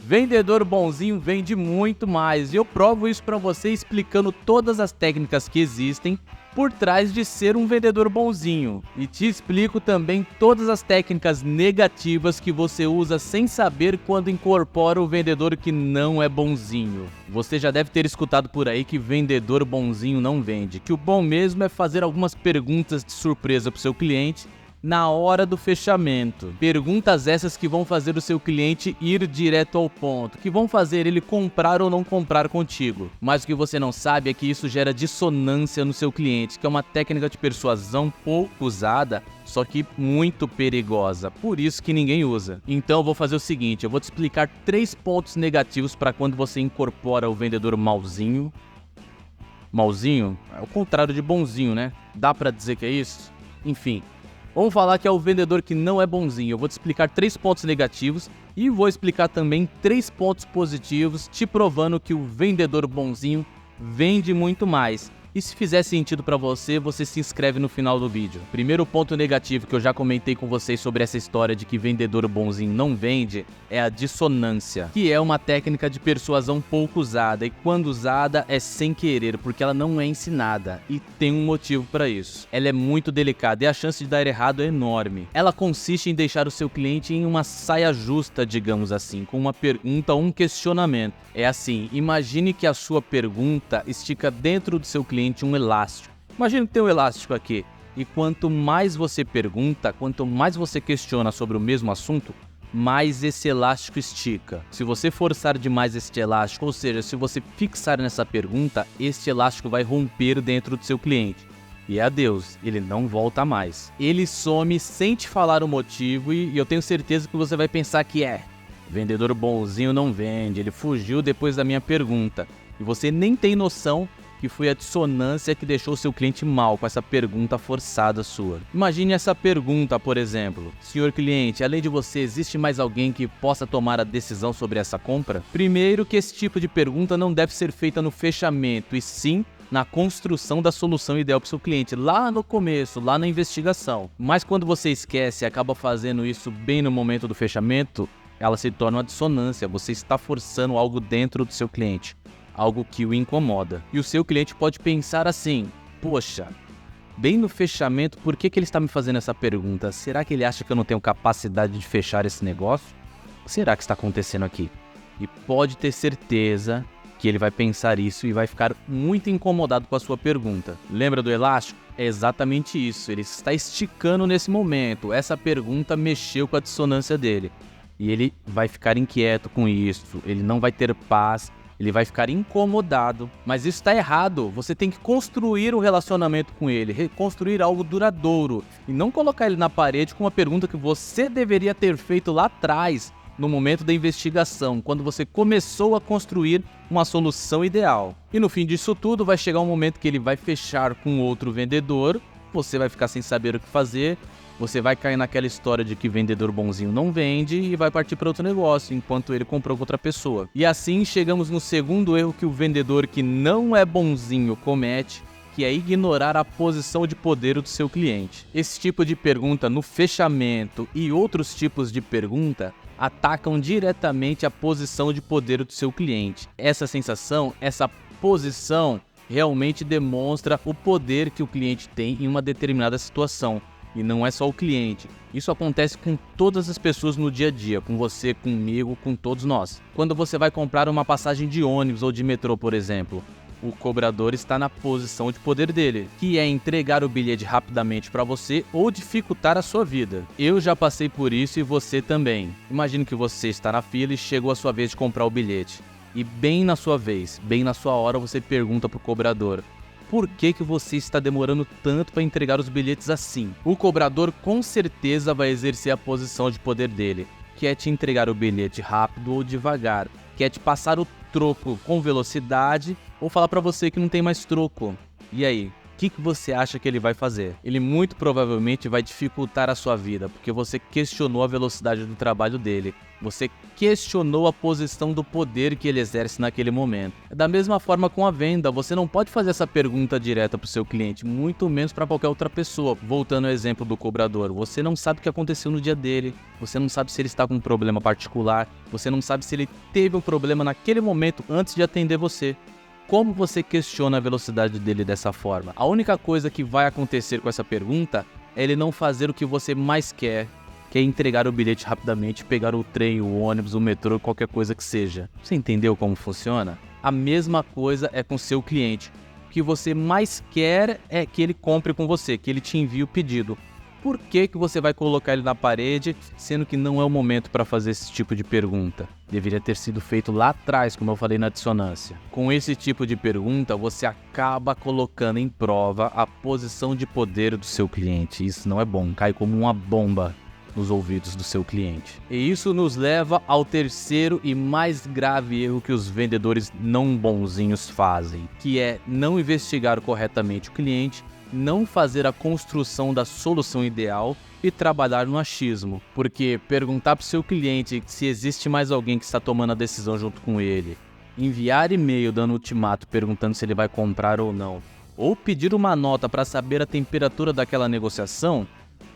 Vendedor bonzinho vende muito mais e eu provo isso para você explicando todas as técnicas que existem por trás de ser um vendedor bonzinho. E te explico também todas as técnicas negativas que você usa sem saber quando incorpora o vendedor que não é bonzinho. Você já deve ter escutado por aí que vendedor bonzinho não vende, que o bom mesmo é fazer algumas perguntas de surpresa para o seu cliente na hora do fechamento. Perguntas essas que vão fazer o seu cliente ir direto ao ponto, que vão fazer ele comprar ou não comprar contigo. Mas o que você não sabe é que isso gera dissonância no seu cliente, que é uma técnica de persuasão pouco usada, só que muito perigosa, por isso que ninguém usa. Então eu vou fazer o seguinte, eu vou te explicar 3 pontos negativos para quando você incorpora o vendedor mauzinho. Mauzinho? É o contrário de bonzinho, né? Dá para dizer que é isso? Enfim. Vamos falar que é o vendedor que não é bonzinho. Eu vou te explicar 3 pontos negativos e vou explicar também 3 pontos positivos, te provando que o vendedor bonzinho vende muito mais. E se fizer sentido para você, você se inscreve no final do vídeo. Primeiro ponto negativo que eu já comentei com vocês sobre essa história de que vendedor bonzinho não vende é a dissonância, que é uma técnica de persuasão pouco usada e quando usada é sem querer, porque ela não é ensinada e tem um motivo para isso. Ela é muito delicada e a chance de dar errado é enorme. Ela consiste em deixar o seu cliente em uma saia justa, digamos assim, com uma pergunta ou um questionamento. É assim, imagine que a sua pergunta estica dentro do seu cliente um elástico. Imagina que tem um elástico aqui e quanto mais você pergunta, quanto mais você questiona sobre o mesmo assunto, mais esse elástico estica. Se você forçar demais este elástico, ou seja, se você fixar nessa pergunta, este elástico vai romper dentro do seu cliente. E adeus, ele não volta mais. Ele some sem te falar o motivo e eu tenho certeza que você vai pensar que vendedor bonzinho não vende, ele fugiu depois da minha pergunta. E você nem tem noção que foi a dissonância que deixou seu cliente mal com essa pergunta forçada sua. Imagine essa pergunta, por exemplo. Senhor cliente, além de você, existe mais alguém que possa tomar a decisão sobre essa compra? Primeiro que esse tipo de pergunta não deve ser feita no fechamento, e sim na construção da solução ideal para o seu cliente, lá no começo, lá na investigação. Mas quando você esquece e acaba fazendo isso bem no momento do fechamento, ela se torna uma dissonância, você está forçando algo dentro do seu cliente, algo que o incomoda. E o seu cliente pode pensar assim, poxa, bem no fechamento, por que ele está me fazendo essa pergunta? Será que ele acha que eu não tenho capacidade de fechar esse negócio? O que será que está acontecendo aqui? E pode ter certeza que ele vai pensar isso e vai ficar muito incomodado com a sua pergunta. Lembra do elástico? É exatamente isso, ele está esticando nesse momento. Essa pergunta mexeu com a dissonância dele. E ele vai ficar inquieto com isso, ele não vai ter paz, ele vai ficar incomodado. Mas isso está errado, você tem que construir um relacionamento com ele, reconstruir algo duradouro. E não colocar ele na parede com uma pergunta que você deveria ter feito lá atrás, no momento da investigação, quando você começou a construir uma solução ideal. E no fim disso tudo vai chegar um momento que ele vai fechar com outro vendedor, você vai ficar sem saber o que fazer, você vai cair naquela história de que vendedor bonzinho não vende e vai partir para outro negócio, enquanto ele comprou com outra pessoa. E assim chegamos no segundo erro que o vendedor que não é bonzinho comete, que é ignorar a posição de poder do seu cliente. Esse tipo de pergunta no fechamento e outros tipos de pergunta atacam diretamente a posição de poder do seu cliente. Essa sensação, essa posição realmente demonstra o poder que o cliente tem em uma determinada situação. E não é só o cliente. Isso acontece com todas as pessoas no dia a dia, com você, comigo, com todos nós. Quando você vai comprar uma passagem de ônibus ou de metrô, por exemplo, o cobrador está na posição de poder dele, que é entregar o bilhete rapidamente para você ou dificultar a sua vida. Eu já passei por isso e você também. Imagine que você está na fila e chegou a sua vez de comprar o bilhete. E bem na sua vez, bem na sua hora, você pergunta para o cobrador: por que você está demorando tanto para entregar os bilhetes assim? O cobrador com certeza vai exercer a posição de poder dele, que é te entregar o bilhete rápido ou devagar, que é te passar o troco com velocidade ou falar para você que não tem mais troco. E aí, que você acha que ele vai fazer? Ele muito provavelmente vai dificultar a sua vida, porque você questionou a velocidade do trabalho dele. Você questionou a posição do poder que ele exerce naquele momento. Da mesma forma com a venda, você não pode fazer essa pergunta direta para o seu cliente, muito menos para qualquer outra pessoa. Voltando ao exemplo do cobrador, você não sabe o que aconteceu no dia dele, você não sabe se ele está com um problema particular, você não sabe se ele teve um problema naquele momento antes de atender você. Como você questiona a velocidade dele dessa forma? A única coisa que vai acontecer com essa pergunta é ele não fazer o que você mais quer, que é entregar o bilhete rapidamente, pegar o trem, o ônibus, o metrô, qualquer coisa que seja. Você entendeu como funciona? A mesma coisa é com seu cliente. O que você mais quer é que ele compre com você, que ele te envie o pedido. Por que você vai colocar ele na parede, sendo que não é o momento para fazer esse tipo de pergunta? Deveria ter sido feito lá atrás, como eu falei na dissonância. Com esse tipo de pergunta, você acaba colocando em prova a posição de poder do seu cliente. Isso não é bom, cai como uma bomba nos ouvidos do seu cliente. E isso nos leva ao terceiro e mais grave erro que os vendedores não bonzinhos fazem, que é não investigar corretamente o cliente, não fazer a construção da solução ideal e trabalhar no achismo. Porque perguntar para o seu cliente se existe mais alguém que está tomando a decisão junto com ele, enviar e-mail dando ultimato perguntando se ele vai comprar ou não, ou pedir uma nota para saber a temperatura daquela negociação,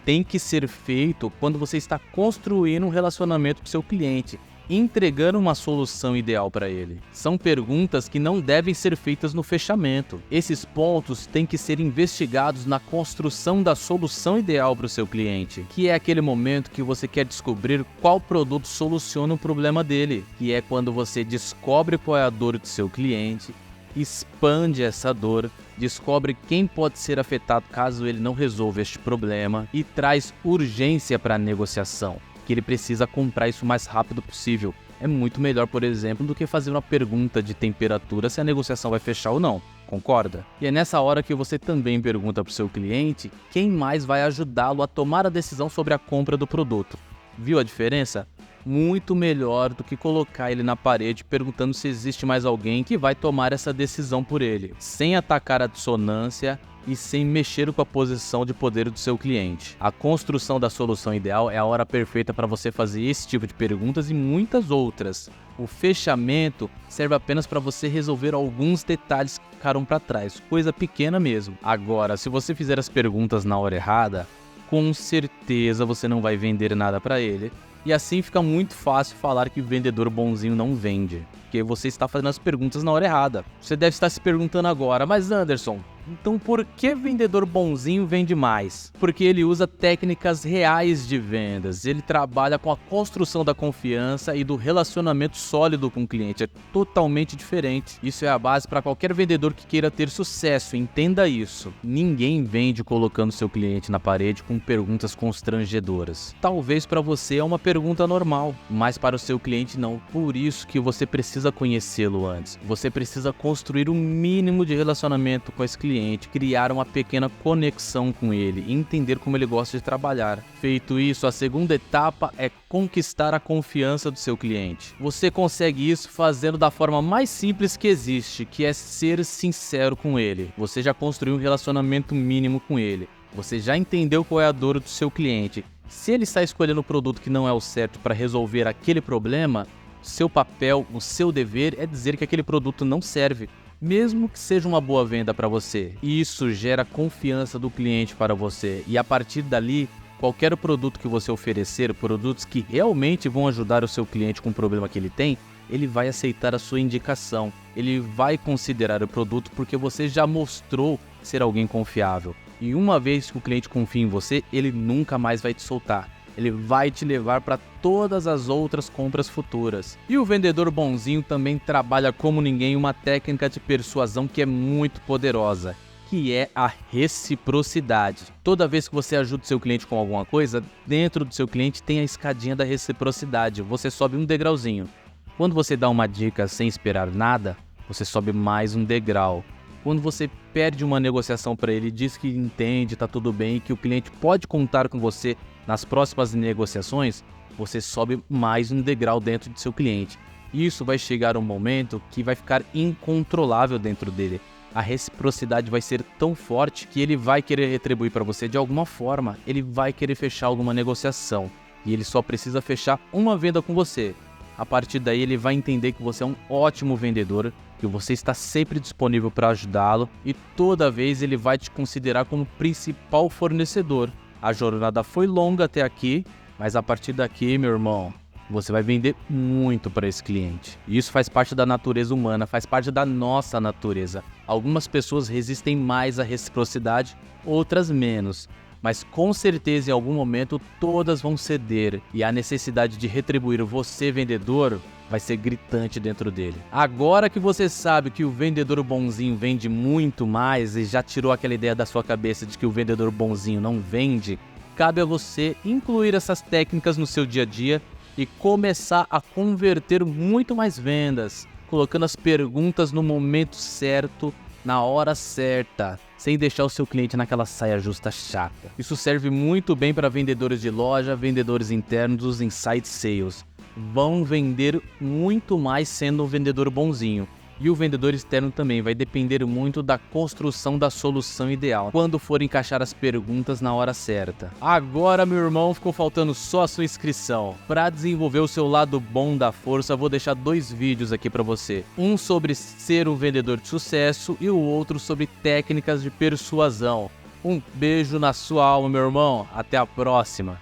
tem que ser feito quando você está construindo um relacionamento com seu cliente, entregando uma solução ideal para ele. São perguntas que não devem ser feitas no fechamento. Esses pontos têm que ser investigados na construção da solução ideal para o seu cliente, que é aquele momento que você quer descobrir qual produto soluciona o problema dele, que é quando você descobre qual é a dor do seu cliente, expande essa dor, descobre quem pode ser afetado caso ele não resolva este problema e traz urgência para a negociação, que ele precisa comprar isso o mais rápido possível. É muito melhor, por exemplo, do que fazer uma pergunta de temperatura se a negociação vai fechar ou não. Concorda? E é nessa hora que você também pergunta para o seu cliente quem mais vai ajudá-lo a tomar a decisão sobre a compra do produto. Viu a diferença? Muito melhor do que colocar ele na parede perguntando se existe mais alguém que vai tomar essa decisão por ele, sem atacar a dissonância e sem mexer com a posição de poder do seu cliente. A construção da solução ideal é a hora perfeita para você fazer esse tipo de perguntas e muitas outras. O fechamento serve apenas para você resolver alguns detalhes que ficaram para trás, coisa pequena mesmo. Agora, se você fizer as perguntas na hora errada, com certeza você não vai vender nada para ele. E assim fica muito fácil falar que o vendedor bonzinho não vende, porque você está fazendo as perguntas na hora errada. Você deve estar se perguntando agora, mas Anderson, então por que vendedor bonzinho vende mais? Porque ele usa técnicas reais de vendas, ele trabalha com a construção da confiança e do relacionamento sólido com o cliente, é totalmente diferente. Isso é a base para qualquer vendedor que queira ter sucesso, entenda isso. Ninguém vende colocando seu cliente na parede com perguntas constrangedoras. Talvez para você é uma pergunta normal, mas para o seu cliente não. Por isso que você precisa conhecê-lo antes. Você precisa construir um mínimo de relacionamento com esse cliente, criar uma pequena conexão com ele e entender como ele gosta de trabalhar. Feito isso, a segunda etapa é conquistar a confiança do seu cliente. Você consegue isso fazendo da forma mais simples que existe, que é ser sincero com ele. Você já construiu um relacionamento mínimo com ele. Você já entendeu qual é a dor do seu cliente. Se ele está escolhendo um produto que não é o certo para resolver aquele problema, seu papel, o seu dever é dizer que aquele produto não serve, mesmo que seja uma boa venda para você. Isso gera confiança do cliente para você e a partir dali, qualquer produto que você oferecer, produtos que realmente vão ajudar o seu cliente com o problema que ele tem, ele vai aceitar a sua indicação, ele vai considerar o produto porque você já mostrou ser alguém confiável. E uma vez que o cliente confia em você, ele nunca mais vai te soltar. Ele vai te levar para todas as outras compras futuras. E o vendedor bonzinho também trabalha como ninguém uma técnica de persuasão que é muito poderosa, que é a reciprocidade. Toda vez que você ajuda o seu cliente com alguma coisa, dentro do seu cliente tem a escadinha da reciprocidade. Você sobe um degrauzinho. Quando você dá uma dica sem esperar nada, você sobe mais um degrau. Quando você perde uma negociação para ele, diz que entende, está tudo bem, que o cliente pode contar com você nas próximas negociações, você sobe mais um degrau dentro do seu cliente. Isso vai chegar um momento que vai ficar incontrolável dentro dele. a reciprocidade vai ser tão forte que ele vai querer retribuir para você de alguma forma, ele vai querer fechar alguma negociação. E ele só precisa fechar uma venda com você. A partir daí ele vai entender que você é um ótimo vendedor, que você está sempre disponível para ajudá-lo e toda vez ele vai te considerar como principal fornecedor. A jornada foi longa até aqui, mas a partir daqui, meu irmão, você vai vender muito para esse cliente. E isso faz parte da natureza humana, faz parte da nossa natureza. Algumas pessoas resistem mais à reciprocidade, outras menos. Mas com certeza em algum momento todas vão ceder e a necessidade de retribuir você, vendedor, vai ser gritante dentro dele. Agora que você sabe que o vendedor bonzinho vende muito mais e já tirou aquela ideia da sua cabeça de que o vendedor bonzinho não vende, cabe a você incluir essas técnicas no seu dia a dia e começar a converter muito mais vendas, colocando as perguntas no momento certo, na hora certa, sem deixar o seu cliente naquela saia justa chata. Isso serve muito bem para vendedores de loja, vendedores internos, os inside sales. Vão vender muito mais sendo um vendedor bonzinho. E o vendedor externo também vai depender muito da construção da solução ideal, quando for encaixar as perguntas na hora certa. Agora, meu irmão, ficou faltando só a sua inscrição. Para desenvolver o seu lado bom da força, vou deixar 2 vídeos aqui para você. Um sobre ser um vendedor de sucesso e o outro sobre técnicas de persuasão. Um beijo na sua alma, meu irmão. Até a próxima.